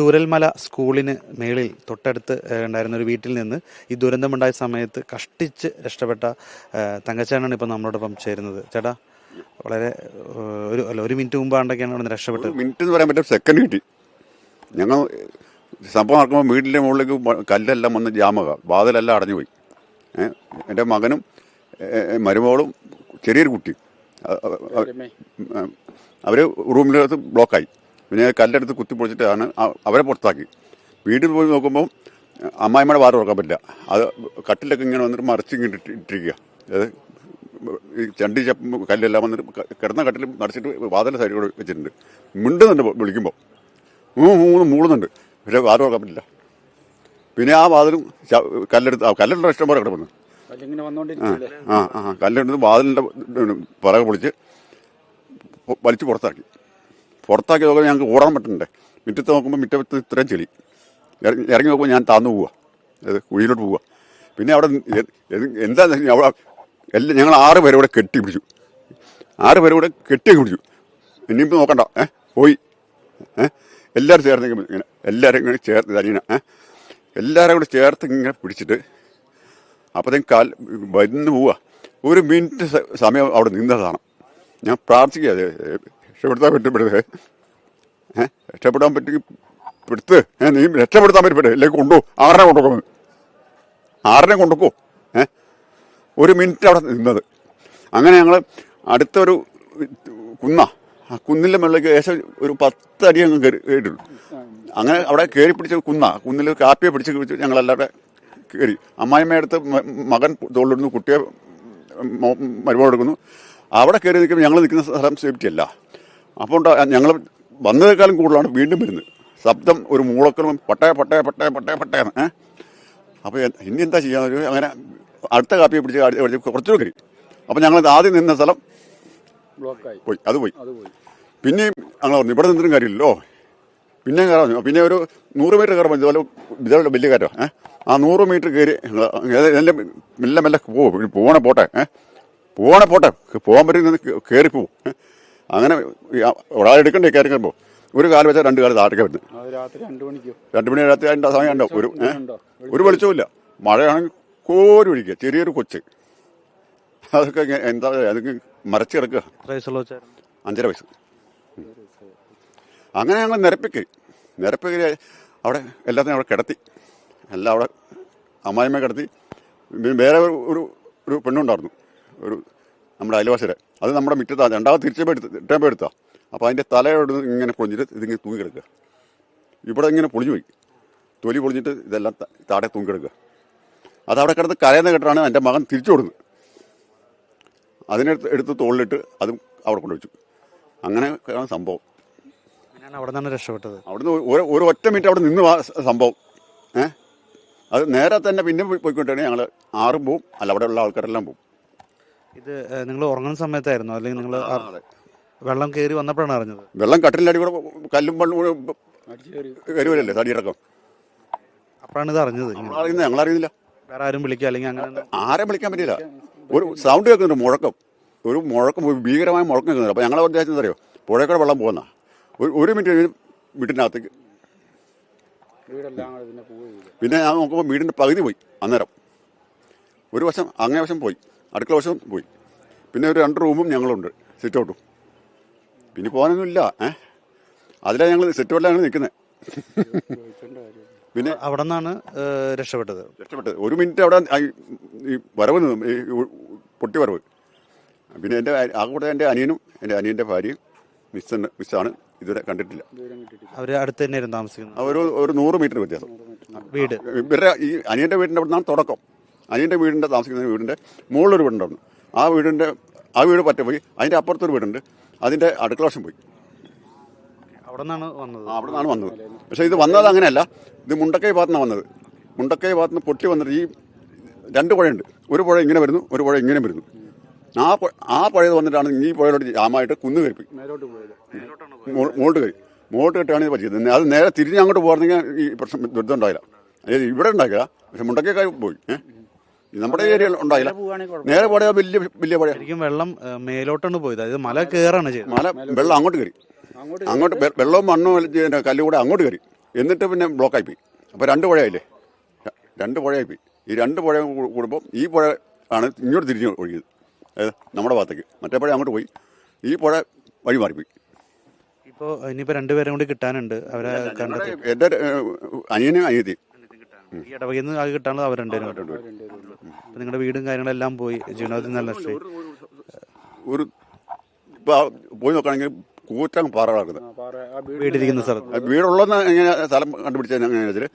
ചൂരൽമല സ്കൂളിന് മേളിൽ തൊട്ടടുത്ത് ഉണ്ടായിരുന്ന ഒരു വീട്ടിൽ നിന്ന് ഈ ദുരന്തമുണ്ടായ സമയത്ത് കഷ്ടിച്ച് രക്ഷപ്പെട്ട തങ്കച്ചേട്ടനാണ് ഇപ്പോൾ നമ്മളോടൊപ്പം ചേരുന്നത്. ചേട്ടാ, വളരെ ഒരു മിനിറ്റ് മുമ്പാണ്ടൊക്കെയാണ് അവിടെ നിന്ന് രക്ഷപ്പെട്ടത്. മിനിറ്റ് എന്ന് പറയാൻ പറ്റും, സെക്കൻഡ് കിട്ടി. ഞങ്ങൾ സംഭവം നടക്കുമ്പോൾ വീട്ടിൻ്റെ മുകളിലേക്ക് കല്ലെല്ലാം വന്ന് ജാമക, വാതിലെല്ലാം അടഞ്ഞു പോയി. എൻ്റെ മകനും മരുമകളും ചെറിയൊരു കുട്ടി അവർ റൂമിനകത്ത് ബ്ലോക്കായി. പിന്നെ കല്ലെടുത്ത് കുത്തിപ്പൊളിച്ചിട്ടാണ് അവരെ പുറത്താക്കി. വീട്ടിൽ പോയി നോക്കുമ്പോൾ അമ്മായിമ്മയുടെ വാറ് തുറക്കാൻ പറ്റില്ല. അത് കട്ടിലൊക്കെ ഇങ്ങനെ വന്നിട്ട് മറിച്ച് ഇങ്ങനെ ഇട്ടിരിക്കുക. അതായത് ഈ ചണ്ടി ചപ്പ് കല്ലെല്ലാം വന്നിട്ട് കിടന്ന കട്ടിൽ മറിച്ചിട്ട് വാതിലെ സൈഡിൽ കൂടെ വെച്ചിട്ടുണ്ട്. മിണ്ടുന്നുണ്ട് വിളിക്കുമ്പോൾ, മൂളുന്നുണ്ട്. പക്ഷേ വാറ് തുറക്കാൻ പറ്റില്ല. പിന്നെ ആ വാതിലും കല്ലെടുത്ത ഇഷ്ടം പോലെ കിടക്കുന്നു. കല്ലെടുത്ത് വാതിലിൻ്റെ പിറകെ പൊളിച്ച് വലിച്ച് പുറത്താക്കി നോക്കുമ്പോൾ ഞങ്ങൾക്ക് ഓടാൻ പറ്റുന്നുണ്ട്. മുറ്റത്ത് നോക്കുമ്പോൾ മുറ്റത്ത് ഇത്രയും ചെളി. ഇറങ്ങി നോക്കുമ്പോൾ ഞാൻ താന്നു പോവുക, അത് കുഴിയിലോട്ട് പോവുക. പിന്നെ അവിടെ എന്താ അവിടെ എല്ലാം ഞങ്ങൾ 6 പേരെ കൂടെ കെട്ടി പിടിച്ചു. 6 പേരെ കൂടെ കെട്ടി പിടിച്ചു. ഇനിയിപ്പോൾ നോക്കണ്ട, പോയി എല്ലാവരും ചേർന്ന് ഇങ്ങനെ എല്ലാവരും ഇങ്ങനെ ചേർത്ത് തരീന എല്ലാവരും കൂടെ ചേർത്ത് ഇങ്ങനെ പിടിച്ചിട്ട് അപ്പോഴത്തേക്കും വരുന്ന് പോവുക. 1 മിനിറ്റ് സമയം അവിടെ നിന്നതാണ്. ഞാൻ പ്രാർത്ഥിക്കുക, രക്ഷപ്പെടുത്താൻ പറ്റും, രക്ഷപ്പെടാൻ പറ്റും, പെടുത്ത് നീ രക്ഷപ്പെടുത്താൻ പറ്റും, അല്ലെങ്കിൽ കൊണ്ടുപോ, 6നെ കൊണ്ടുപോകുന്നത്, 6നെ കൊണ്ടുപോക്കോ. 1 മിനിറ്റ് അവിടെ നിന്നത്. അങ്ങനെ ഞങ്ങൾ അടുത്തൊരു ആ കുന്നിൻ്റെ മുകളിലേക്ക് ഏകദേശം ഒരു 10 അടി അങ്ങ് കയറിയിട്ടുള്ളൂ. അങ്ങനെ അവിടെ കയറി പിടിച്ച കുന്നിൽ കാപ്പിയെ പിടിച്ച് ഞങ്ങളല്ലാതെ കയറി. അമ്മായിമ്മയടുത്ത് മകൻ തോളിലിടുന്നു, കുട്ടിയെ മരുമോളെടുക്കുന്നു. അവിടെ കയറി നിൽക്കുമ്പോൾ ഞങ്ങൾ നിൽക്കുന്ന സ്ഥലം സേഫ്റ്റി അല്ല. അപ്പോൾ ഞങ്ങൾ വന്നതിനേക്കാളും കൂടുതലാണ് വീണ്ടും വരുന്നത്. ശബ്ദം ഒരു മൂളക്കലും പട്ടയെന്ന്. അപ്പോൾ ഇനി എന്താ ചെയ്യാന്ന് ചോദിച്ചാൽ അങ്ങനെ അടുത്ത കാപ്പിയെ പിടിച്ച് കുറച്ചുകൂടെ കയറി. അപ്പോൾ ഞങ്ങൾ ആദ്യം നിന്ന സ്ഥലം പോയി, അത് പോയി. പിന്നെയും ഞങ്ങൾ പറഞ്ഞു ഇവിടെ നിന്നിട്ടും കാര്യമില്ലല്ലോ, പിന്നെയും കയറാൻ പറഞ്ഞു. പിന്നെ ഒരു 100 മീറ്റർ കയറാൻ പറഞ്ഞു. ഇതുപോലെ വലിയ കാറ്റോ. ആ 100 മീറ്റർ കയറി എല്ലാം മെല്ലെ പോകണേ പോട്ടെ, പോകാൻ പറ്റുന്ന കയറിപ്പോവും. അങ്ങനെ ഒരാളെടുക്കണ്ടേ കയറി കയറുമ്പോൾ ഒരു കാലം വെച്ചാൽ 2 കാലം താഴേക്ക് വരുന്നത്. 2 മണി രാത്രി അതിൻ്റെ സമയം ഉണ്ടോ? ഒരു വെളിച്ചവുമില്ല. മഴയാണെങ്കിൽ കോരി ഒഴിക്കുക. ചെറിയൊരു കൊച്ച്, അതൊക്കെ എന്താ അതൊക്കെ മരച്ച് കിടക്കുക. 5.5 വയസ്സ്. അങ്ങനെ ഞങ്ങൾ നിരപ്പിക്കരി അവിടെ എല്ലാത്തിനും അവിടെ കിടത്തി. എല്ലാം അവിടെ അമ്മായിമ്മ കിടത്തി. വേറെ ഒരു പെണ്ണുണ്ടായിരുന്നു, ഒരു നമ്മുടെ അയൽവാസിയുടെ. അത് നമ്മുടെ മുറ്റത്താണ്. രണ്ടാമത് തിരിച്ചപ്പോൾ എടുത്താ. അപ്പോൾ അതിൻ്റെ തലയോട് ഇങ്ങനെ പൊളിഞ്ഞിട്ട് ഇതിങ്ങനെ തൂങ്ങി കിടക്കുക. ഇവിടെ ഇങ്ങനെ പൊളിഞ്ഞു പോയി, തൊലി പൊളിഞ്ഞിട്ട് ഇതെല്ലാം താഴെ തൂങ്ങി കിടക്കുക. അതവിടെ കിടന്ന് കരയുന്ന കേട്ടാണ് എൻ്റെ മകൻ തിരിച്ചു കൊടുക്കുന്നത്. അതിനെടുത്ത് തോളിലിട്ട് അതും അവിടെ കൊണ്ടുവച്ചു. അങ്ങനെ സംഭവം. അവിടെ നിന്നാണ് രക്ഷപ്പെട്ടത്. അവിടുന്ന് ഒരു ഒറ്റ മിനിറ്റ് അവിടെ നിന്ന് സംഭവം. അത് നേരെ തന്നെ പിന്നെ പോയിക്കൊണ്ടിരുന്നെങ്കിൽ ഞങ്ങൾ 6 പോവും, അല്ല അവിടെ ഉള്ള ആൾക്കാരെല്ലാം പോവും. ഇത് നിങ്ങൾ ഉറങ്ങുന്ന സമയത്തായിരുന്നു, അല്ലെങ്കിൽ നിങ്ങൾ വെള്ളം കയറി വന്നപ്പോഴാണ് അറിഞ്ഞത്? വെള്ളം കട്ടിലിൻ്റെ അടി കൂടെ കല്ലും മണ്ണും കൂടെ കയറുവല്ലേ, തടിയിറക്കം. അപ്പോഴാണ് ഇത് അറിഞ്ഞത്? ഞങ്ങൾ അറിയുന്നില്ല. വേറെ ആരും വിളിക്കുക അല്ലെങ്കിൽ അങ്ങനെ ആരെ വിളിക്കാൻ പറ്റില്ല. ഒരു സൗണ്ട് കേൾക്കുന്നുണ്ട്, മുഴക്കം ഭീകരമായ മുഴക്കം കേൾക്കുന്നുണ്ട്. അപ്പോൾ ഞങ്ങളെ ഉദ്ദേശിച്ചത് അറിയോ, പുഴക്കൂടെ വെള്ളം പോകുന്ന 1 മിനിറ്റ് കഴിഞ്ഞ് വീട്ടിനകത്തേക്ക്. പിന്നെ ഞാൻ നോക്കുമ്പോൾ വീടിൻ്റെ പകുതി പോയി. അന്നേരം ഒരു വശം അങ്ങേ വശം പോയി, അടുക്കള വശം പോയി. പിന്നെ ഒരു 2 റൂമും ഞങ്ങളുണ്ട്, സിറ്റ് ഔട്ടും. പിന്നെ പോകാനൊന്നുമില്ല. അതിലാണ് ഞങ്ങൾ സിറ്റ് ഔട്ടിലാണ് നിൽക്കുന്നത്. പിന്നെ അവിടെ നിന്നാണ് രക്ഷപ്പെട്ടത്. 1 മിനിറ്റ് അവിടെ ഈ വരവ് നിന്നും, ഈ പൊട്ടി വരവ്. പിന്നെ എൻ്റെ അനിയനും എൻ്റെ അനിയൻ്റെ ഭാര്യയും മിസ്സാണ്. ഇതുവരെ കണ്ടിട്ടില്ല. അവർ അടുത്ത് തന്നെയായിരുന്നു താമസിക്കുന്നത്. ഒരു 100 മീറ്റർ വ്യത്യാസം. വീട് ഇവരുടെ ഈ അനിയൻ്റെ വീടിൻ്റെ അവിടെ നിന്നാണ് തുടക്കം. അനിയൻ്റെ വീടിൻ്റെ താമസിക്കുന്ന വീടിൻ്റെ മുകളിലൊരു വീടുണ്ടായിരുന്നു. ആ വീട് പറ്റപ്പോയി. അതിൻ്റെ അപ്പുറത്തൊരു വീടുണ്ട്, അതിൻ്റെ അടുക്കള വശം പോയി. അവിടെ നിന്നാണ് വന്നത്. പക്ഷേ ഇത് വന്നത് അങ്ങനെയല്ല. ഇത് മുണ്ടക്കൈ ഭാഗത്തുനിന്നാണ് വന്നത്. മുണ്ടക്കൈ ഭാഗത്തുനിന്ന് പൊട്ടി വന്നിട്ട് ഈ 2 പുഴയുണ്ട്. ഒരു പുഴ ഇങ്ങനെ വരുന്നു, ഒരു പുഴ ഇങ്ങനെ വരുന്നു. ആ പുഴയത് വന്നിട്ടാണ് ഈ പുഴയിലോട്ട് ജാമായിട്ട് കുന്ന് കയറി മുകളിലോട്ട് കെട്ടാണ് ഇത് പറ്റിയത്. അത് നേരെ തിരിഞ്ഞ് അങ്ങോട്ട് പോകാമെങ്കിൽ ഈ പ്രശ്നം ദുരിതം ഉണ്ടായില്ല. അതായത് ഇവിടെ ഉണ്ടായില്ല, പക്ഷെ മുണ്ടക്കൈ പോയി. നമ്മുടെ ഏരിയ ഉണ്ടായില്ല. നേരെ പോയാൽ വലിയ പുഴ. വെള്ളം മേലോട്ടാണ് പോയത്, അതായത് മല കയറാണ് ചെയ്തത്. വെള്ളം അങ്ങോട്ട് കയറി, അങ്ങോട്ട് വെള്ളവും മണ്ണും കല്ലും കൂടെ അങ്ങോട്ട് കയറി. എന്നിട്ട് പിന്നെ ബ്ലോക്കായിപ്പോയി. അപ്പോൾ 2 പുഴയായില്ലേ, 2 പുഴയായിപ്പോയി. ഈ 2 പുഴ കൂടുമ്പോൾ ഈ പുഴ ആണ് ഇങ്ങോട്ട് തിരിഞ്ഞ് ഒഴുകിയത്, അതായത് നമ്മുടെ ഭാഗത്തേക്ക്. മറ്റേ പുഴ അങ്ങോട്ട് പോയി, ഈ പുഴ വഴി മാറിപ്പോയി. ഇപ്പോൾ ഇനിയിപ്പോൾ 2 പേരും കൂടി കിട്ടാനുണ്ട്. അവരെ കണ്ടെത്തി എൻ്റെ അനിയനും അനിയത്തി ഈ ഇടവകയിൽ നിന്ന് ആകെ കിട്ടാനുള്ളത് അവർ 2 പേരും. അപ്പോൾ നിങ്ങളുടെ വീടും കാര്യങ്ങളെല്ലാം പോയി, ജീവനോപാധി നല്ല നഷ്ടമായി. ഒരു ഇപ്പോൾ പോയി നോക്കുകയാണെങ്കിൽ കൂറ്റം പാറ കിടക്കുന്നത്. വീടിരിക്കുന്ന സ്ഥലത്ത് വീടുള്ളതെന്ന് എങ്ങനെ സ്ഥലം കണ്ടുപിടിച്ചത് എങ്ങനെയാണെന്ന് വെച്ചാൽ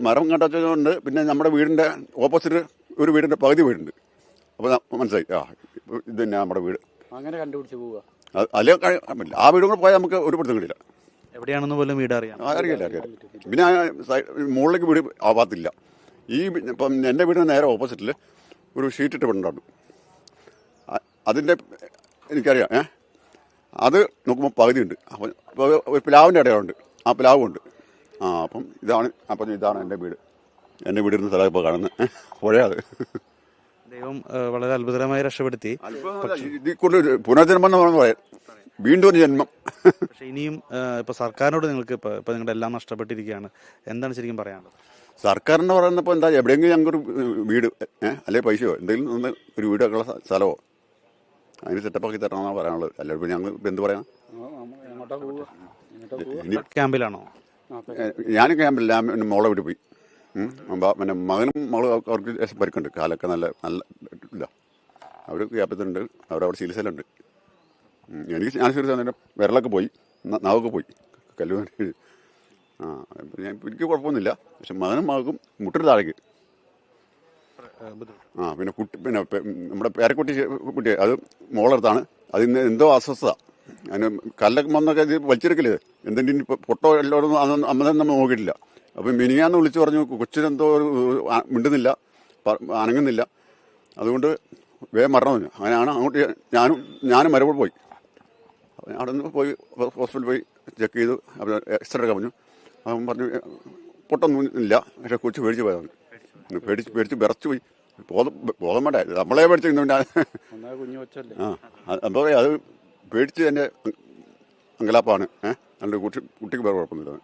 മരം കണ്ടുവച്ചതുകൊണ്ട് പിന്നെ നമ്മുടെ വീടിൻ്റെ ഓപ്പോസിറ്റ് ഒരു വീടിൻ്റെ പകുതി വീടുണ്ട്. അപ്പോൾ മനസ്സിലായി, ആ ഇത് തന്നെ നമ്മുടെ വീട്. അങ്ങനെ കണ്ടുപിടിച്ച് പോവുക. അല്ലെ ആ വീടും കൂടെ പോയാൽ നമുക്ക് ഒരു പിടുത്തം കിട്ടില്ല, എവിടെയാണെന്ന് പോലും വീട് അറിയാം. അറിയില്ല. പിന്നെ മുകളിലേക്ക് വീട് ആവാത്തില്ല. ഈ ഇപ്പം എൻ്റെ വീടിന് നേരെ ഓപ്പോസിറ്റിൽ ഒരു ഷീറ്റ് ഇട്ട് വീടുണ്ടായിരുന്നു. അതിൻ്റെ എനിക്കറിയാം, അത് നോക്കുമ്പോൾ പകുതിയുണ്ട്. അപ്പം ഒരു പ്ലാവിൻ്റെ ഇടയുണ്ട്, ആ പ്ലാവുണ്ട്. അപ്പം ഇതാണ് എൻ്റെ വീട്. എൻ്റെ വീടിരുന്ന സ്ഥലം ഇപ്പോൾ കാണുന്നത് പുഴയത്. ദൈവം വളരെ അത്ഭുതകരമായി രക്ഷപ്പെടുത്തി. ഇതിൽ കൊണ്ട് പുനർജന്മം എന്ന് പറയുന്നത് പറയാം, വീണ്ടും ഒരു ജന്മം. പക്ഷെ ഇനിയും ഇപ്പൊ സർക്കാരിനോട് നിങ്ങൾക്ക് ഇപ്പൊ നിങ്ങളുടെ എല്ലാം നഷ്ടപ്പെട്ടിരിക്കുകയാണ്, എന്താണ് ശരിക്കും പറയാനുള്ളത്? സർക്കാരിന് പറയുന്നപ്പോൾ എന്താ, എവിടെയെങ്കിലും ഞങ്ങൾക്കൊരു വീട് അല്ലെങ്കിൽ പൈസയോ എന്തെങ്കിലും ഒന്ന് ഒരു വീടൊക്കെയുള്ള സ്ഥലമോ അതിന് സെറ്റപ്പാക്കി തരണമെന്നാണ് പറയാനുള്ളത്. അല്ല ഇപ്പം ഞങ്ങൾ ഇപ്പം എന്ത് പറയാം. ഇനി ക്യാമ്പിലാണോ? ഞാൻ ക്യാമ്പില്ല, ഞാൻ മോളെ വീട്ടിൽ പോയി. പിന്നെ മകനും മകളും അവർക്ക് പരിക്കുണ്ട്, കാലൊക്കെ നല്ല നല്ല ഇതാ. അവർ ക്യാമ്പത്തിലുണ്ട്, അവരവിടെ ചികിത്സയിലുണ്ട്. ഞാൻ ശരി വിരലൊക്കെ പോയി, നാവൊക്കെ പോയി, കല്ലു. എനിക്ക് കുഴപ്പമൊന്നുമില്ല. പക്ഷെ മകനും മകൾക്കും മുട്ടിന് താഴേക്ക്. പിന്നെ നമ്മുടെ പേരക്കുട്ടി അത് മോളെടുത്താണ്. അതിന് എന്തോ അസ്വസ്ഥത, അതിന് കല്ലൊക്കെ വന്നൊക്കെ ഇത് വലിച്ചെടുക്കല്ലേ, എന്തെങ്കിലും പൊട്ടോ എല്ലാവരും അമ്മ നമ്മൾ നോക്കിയിട്ടില്ല. അപ്പം മിനിയാന്ന് വിളിച്ച് പറഞ്ഞു കൊച്ചിനെന്തോ മിണ്ടുന്നില്ല, അനങ്ങുന്നില്ല, അതുകൊണ്ട് വേഗം മരണമില്ല. അങ്ങനെയാണ് അങ്ങോട്ട് ഞാനും മരപ്പോൾ പോയി. അവിടെ നിന്ന് പോയി ഹോസ്പിറ്റലിൽ പോയി ചെക്ക് ചെയ്തു, എക്സ്റേ എടുക്കാൻ പറഞ്ഞു. അവൻ പറഞ്ഞു പൊട്ടൊന്നും ഇല്ല, പക്ഷേ കൊച്ചു പേടിച്ച് പോയതാണ്. പേടിച്ച് വിറച്ചു പോയി. ബോധം വേണ്ട, നമ്മളെ പേടിച്ചിരുന്നു. എന്താ പറയുക, അത് പേടിച്ച് എൻ്റെ അങ്കലാപ്പാണ്. അതുകൊണ്ട് കുട്ടിക്ക് വേറെ കുഴപ്പമൊന്നുമില്ല.